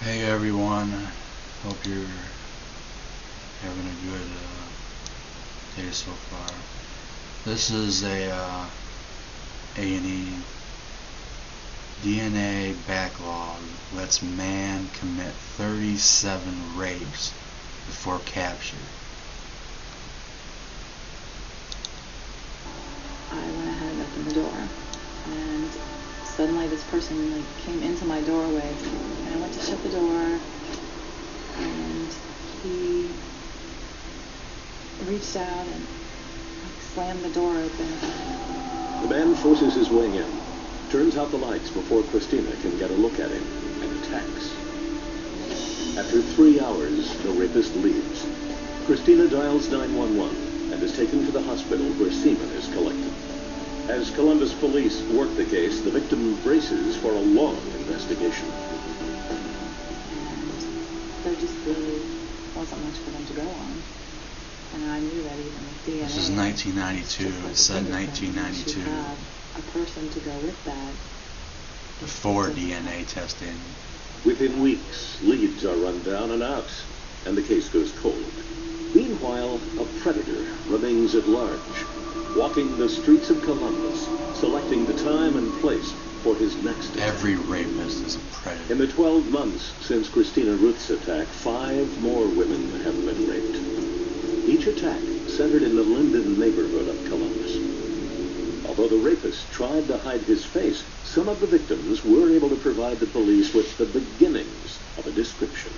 Hey everyone, hope you're having a good day so far. This is a A&E DNA backlog lets man commit 37 rapes before capture. I went ahead and opened the door, and suddenly this person came into my doorway, and I went to shut the door, and he reached out and slammed the door open. The man forces his way in, turns out the lights before Christina can get a look at him, and attacks. After 3 hours, the rapist leaves. Christina dials 911 and is taken to the hospital where semen is collected. As Columbus police work the case, the victim braces for a long investigation. And there just really wasn't much for them to go on. And I knew that even with DNA... This is 1992. It said 1992. Have a person to go with that. Before DNA testing. Within weeks, leads are run down and out, and the case goes cold. Meanwhile, a predator remains at large, walking the streets of Columbus, selecting the time and place for his next attack. Every rapist is a predator. In the 12 months since Christina Ruth's attack, 5 more women have been raped. Each attack centered in the Linden neighborhood of Columbus. Although the rapist tried to hide his face, some of the victims were able to provide the police with the beginnings of a description.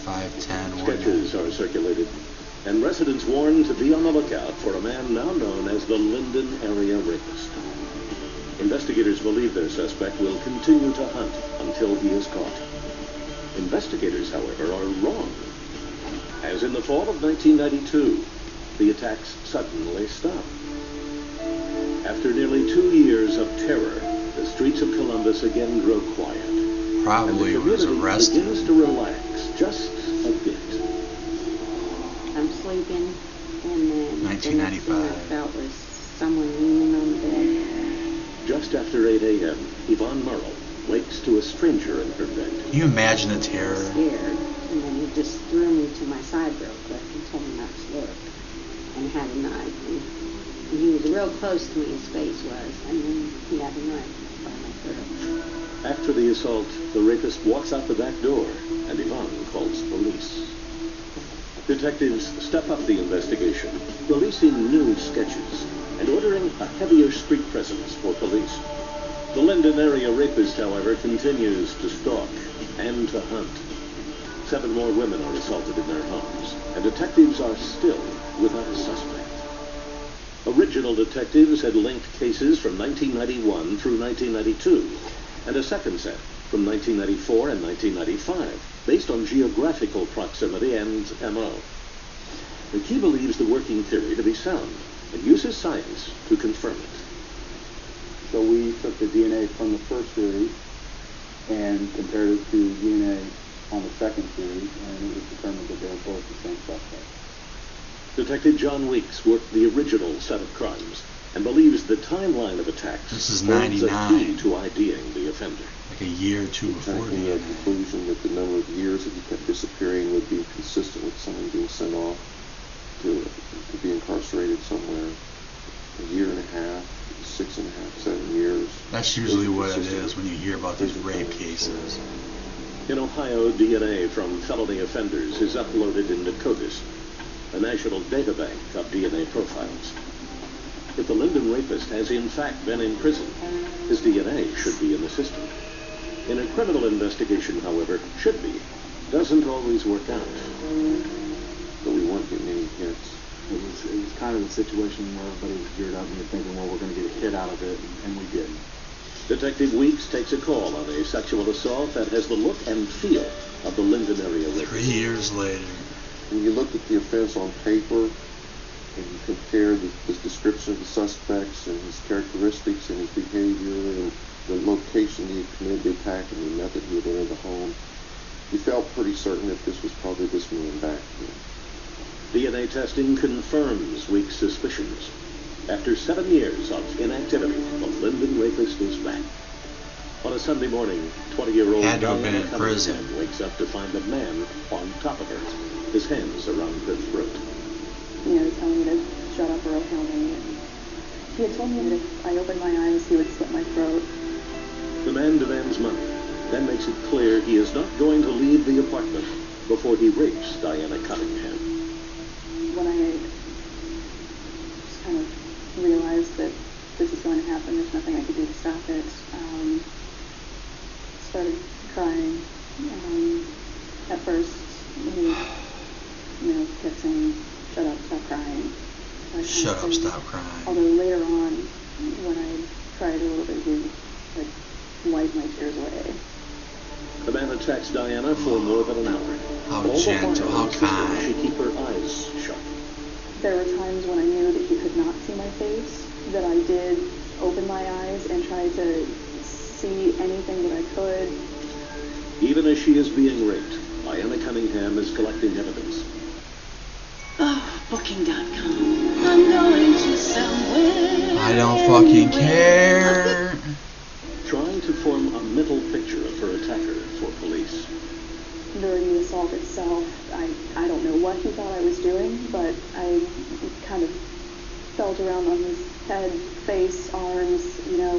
5'10". Sketches are circulated, and residents warned to be on the lookout for a man now known as the Linden area rapist. Investigators believe their suspect will continue to hunt until he is caught. Investigators, however, are wrong. As in the fall of 1992, the attacks suddenly stopped. After nearly 2 years of terror, the streets of Columbus again grow quiet. Probably was arrested. Begins to relax just a bit. I'm sleeping, and then 1995. The next thing I felt was someone leaning on the bed. Just after 8 a.m., Yvonne Merle wakes to a stranger in her bed. Can you imagine the terror? I was scared, and then he just threw me to my side real quick and told me not to look, and had a knife. And he was real close to me, his face was, and then he had a knife by my throat. After the assault, the rapist walks out the back door, and Yvonne calls police. Detectives step up the investigation, releasing new sketches and ordering a heavier street presence for police. The Linden area rapist, however, continues to stalk and to hunt. 7 more women are assaulted in their homes, and detectives are still without a suspect. Original detectives had linked cases from 1991 through 1992, and a second set from 1994 and 1995, based on geographical proximity and MO. The key believes the working theory to be sound and uses science to confirm it. So we took the DNA from the first theory and compared it to DNA on the second theory, and it was determined that they were both the same suspect. Detective John Weeks worked the original set of crimes and believes the timeline of attacks This is holds a 99. key to IDing the offender. Like a year or two before Kind of came to DNA. the conclusion that the number of years that he kept disappearing would be consistent with someone being sent off to be incarcerated somewhere a year and a half, 6.5, 7 years. That's usually what it is when you hear about these rape cases. In Ohio, DNA from felony offenders is uploaded into CODIS, a national databank of DNA profiles. If the Linden rapist has in fact been in prison, his DNA should be in the system. In a criminal investigation, however, should be doesn't always work out. But we weren't getting any hits. It was kind of a situation where everybody was geared up and you're thinking, well, we're going to get a hit out of it, and we didn't. Detective Weeks takes a call on a sexual assault that has the look and feel of the Linden area rapist. 3 years later. When you look at the offense on paper and you compare the description of the suspects and his characteristics and his behavior and the location he had committed the attack and the method he had entered the home, we felt pretty certain that this was probably this man back here. DNA testing confirms Weeks' suspicions. After 7 years of inactivity, the Linden rapist is back. On a Sunday morning, 20-year-old Had to have been Diana in prison. Cunningham wakes up to find a man on top of her, his hands around her throat. You know, telling me to shut up or he'll kill me. And he had told me that if I opened my eyes, he would slit my throat. The man demands money, then makes it clear he is not going to leave the apartment before he rapes Diana Cunningham. When I just kind of realized that this is going to happen, there's nothing I could do to stop it, started crying. At first, he, kept saying, "Shut up, stop crying." So I Shut up, kinda said- stop crying. Although later on, when I cried a little bit, he wiped my tears away. The man attacks Diana for more than an hour. How All the gentle, while, how kind. she keep her eyes shut. There were times when I knew that he could not see my face, that I did open my eyes and try to see anything that I could. Even as she is being raped, Diana Cunningham is collecting evidence. Oh, Booking.com. I'm going to somewhere. I don't fucking care. Trying to form a mental picture of her attacker for police. During the assault itself, I don't know what he thought I was doing, but I kind of felt around on his head, face, arms,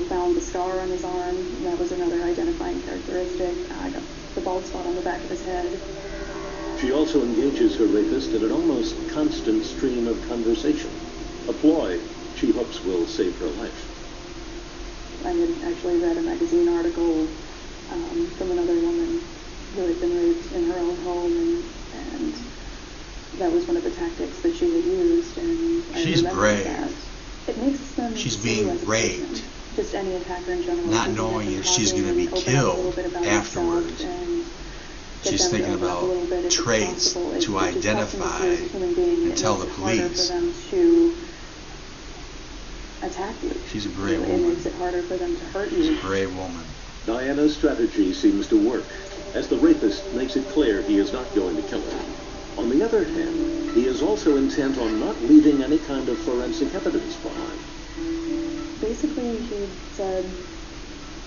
found the scar on his arm. That was another identifying characteristic. I got the bald spot on the back of his head. She also engages her rapist in an almost constant stream of conversation, a ploy she hopes will save her life. I had actually read a magazine article from another woman who had been raped in her own home, and that was one of the tactics that she had used, and I She's remembered brave. that. It makes them She's see being you as a raped. person. Just any attacker in general. Not thinking knowing they can if she's talk gonna be and open up a little killed bit about afterwards. themselves and get She's them to thinking open up a about little bit if it's traits possible. to It just helps them to identify see as a human being. and It tell makes the it harder police. for them to attack you. She's a brave It woman. makes it harder for them to hurt She's you. a brave woman. Diana's strategy seems to work, as the rapist makes it clear he is not going to kill her. On the other hand, he is also intent on not leaving any kind of forensic evidence behind. Basically, he said,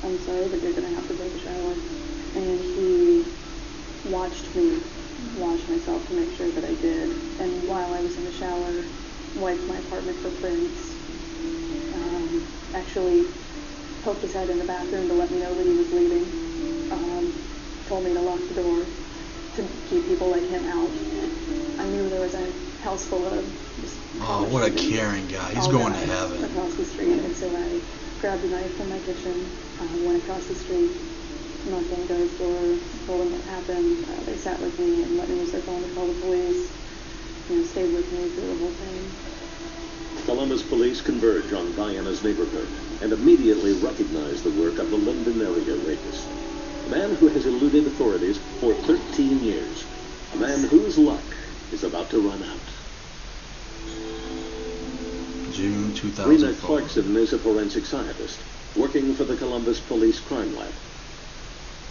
"I'm sorry, but you're going to have to take a shower." And he watched me wash myself to make sure that I did. And while I was in the shower, wiped my apartment for prints. Actually poked his head in the bathroom to let me know that he was leaving. Told me to lock the door to keep people like him out. I knew there was a house full of just Oh, what a college caring students guy. He's all going to died heaven. across the street, and so I grabbed a knife from my kitchen, went across the street, knocked on the guy's door, told him what happened. They sat with me and let me use their phone to call the police. Stayed with me through the whole thing. Columbus police converge on Diana's neighborhood and immediately recognize the work of the Linden area rapist. A man who has eluded authorities for 13 years. A man whose luck is about to run out. June Rena 2004. Clarkson is a forensic scientist working for the Columbus Police Crime Lab.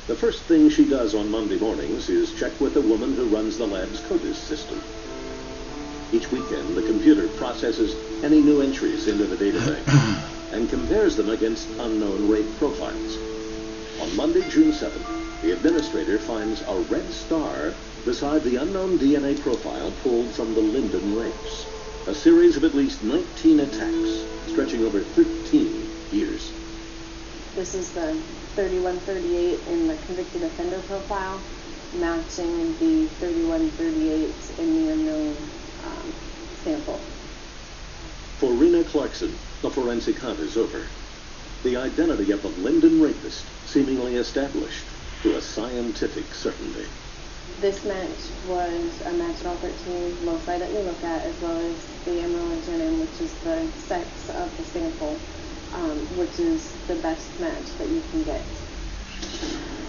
The first thing she does on Monday mornings is check with the woman who runs the lab's CODIS system. Each weekend, the computer processes any new entries into the database and compares them against unknown rape profiles. On Monday, June 7th, the administrator finds a red star beside the unknown DNA profile pulled from the Linden rapes. A series of at least 19 attacks stretching over 13 years. This is the 3138 in the convicted offender profile, matching the 3138 in the unknown sample. For Rena Clarkson, the forensic hunt is over. The identity of the Linden rapist seemingly established to a scientific certainty. This match was a match at all 13 loci that we look at, as well as the amyloidogen, which is the sex of the sample, which is the best match that you can get.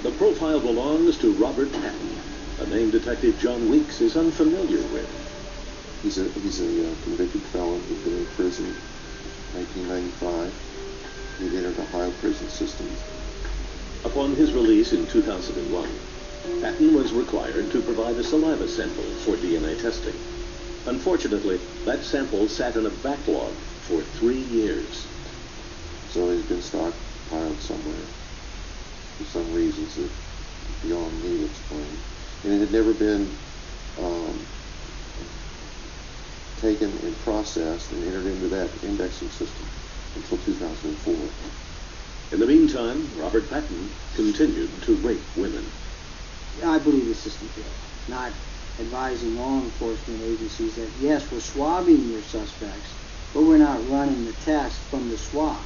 The profile belongs to Robert Patton, a name Detective John Weeks is unfamiliar with. He's a convicted felon who's been in prison in 1995. He entered the Ohio prison system. Upon his release in 2001, Patton was required to provide a saliva sample for DNA testing. Unfortunately, that sample sat in a backlog for 3 years. So he's been stockpiled somewhere. for some reasons that beyond me to explain. And it had never been taken and processed and entered into that indexing system until 2004. In the meantime, Robert Patton continued to rape women. I believe the system failed. Not advising law enforcement agencies that, yes, we're swabbing your suspects, but we're not running the test from the swabs.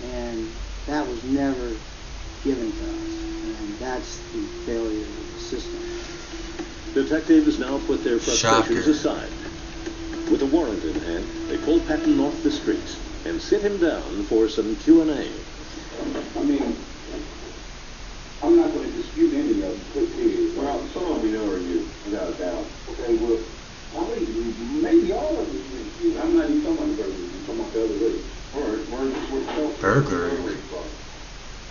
And that was never given to us. And that's the failure of the system. Detectives now put their frustrations Shocker. aside. With a warrant in hand, they pull Patton off the streets and sit him down for some Q&A. I mean, I'm not going to dispute any of it. Well, some of you know are you, without a doubt. Okay, well, maybe all of it. I'm not even talking about the burglary. I'm talking about the other way. Burglary.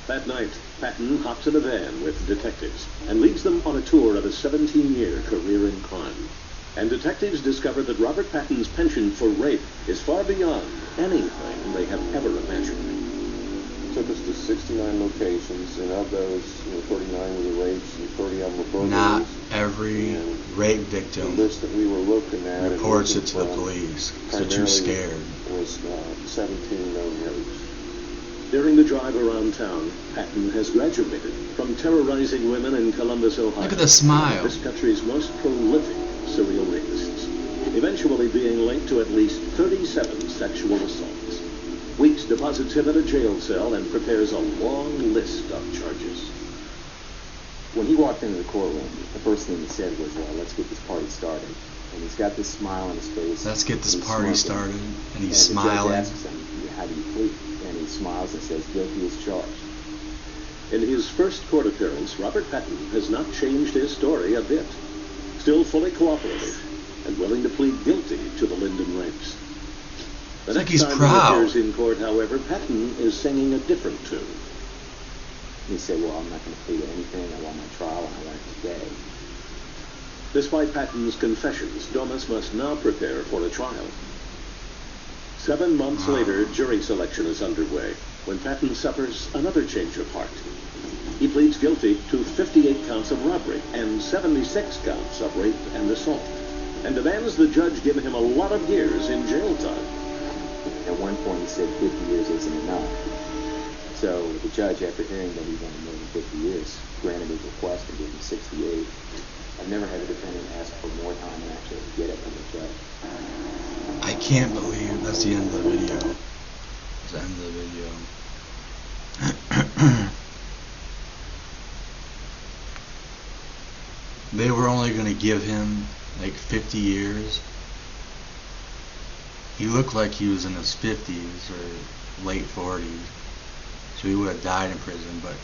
That night, Patton hops in a van with detectives and leads them on a tour of a 17-year career in crime. And detectives discover that Robert Patton's penchant for rape is far beyond anything they have ever imagined. It took us to 69 locations, and of those, 39 were rapes and 30 of them were burglaries. Not every rape victim The list that we were looking at reports and it to the looking police from because they're too scared. was 17 known rapes. During the drive around town, Patton has graduated from terrorizing women in Columbus, Ohio. Look at the smile. This country's most prolific serial rapists, eventually being linked to at least 37 sexual assaults. Weeks deposits him in a jail cell and prepares a long list of charges. When he walked into the courtroom, the first thing he said was, let's get this party started. And he's got this smile on his face. Let's get this and he's party smirking. started. And he's The smiling. judge asks him, how do you plead? And he smiles and says, guilty as charged. In his first court appearance, Robert Patton has not changed his story a bit. Still fully cooperative and willing to plead guilty to the Linden rapes. The It's like next he's time proud. he appears in court, however, Patton is singing a different tune. He said, well, I'm not going to plead to anything. I want my trial and I want it today. Despite Patton's confessions, Domus must now prepare for a trial. 7 months later, jury selection is underway when Patton suffers another change of heart. He pleads guilty to 58 counts of robbery and 76 counts of rape and assault, and demands the judge give him a lot of years in jail time. At one point he said 50 years isn't enough. So the judge, after hearing that he wanted more than 50 years, granted his request and gave him 68. I've never had a defendant ask for more time and actually get it from the judge. I can't believe that's the end of the video. That's the end of the video. They were only going to give him like 50 years. He looked like he was in his 50s or late 40s. So he would have died in prison, but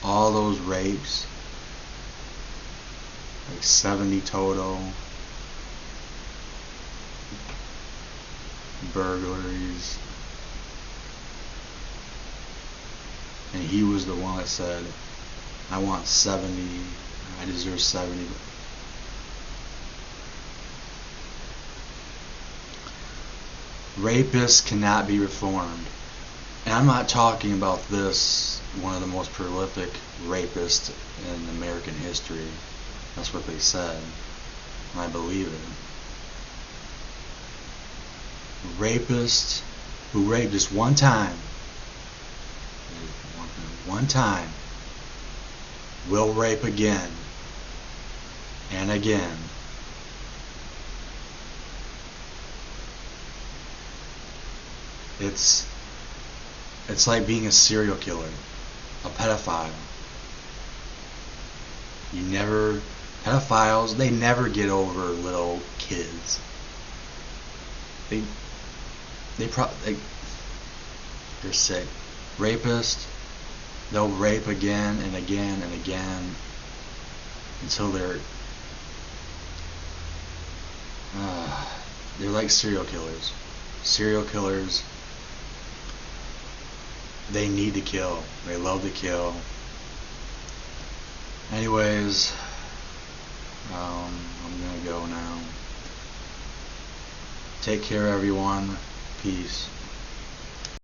all those rapes, like 70 total, burglaries, and he was the one that said, I want 70, I deserve 70. Rapists cannot be reformed. And I'm not talking about this, one of the most prolific rapists in American history. That's what they said. And I believe it. Rapists who rape just one time, will rape again and again. It's like being a serial killer, a pedophile. Pedophiles, they never get over little kids. They're sick. Rapists, they'll rape again and again and again until they're like serial killers. Serial killers, they need to kill. They love to kill. Anyways, I'm gonna go now. Take care, everyone. Peace.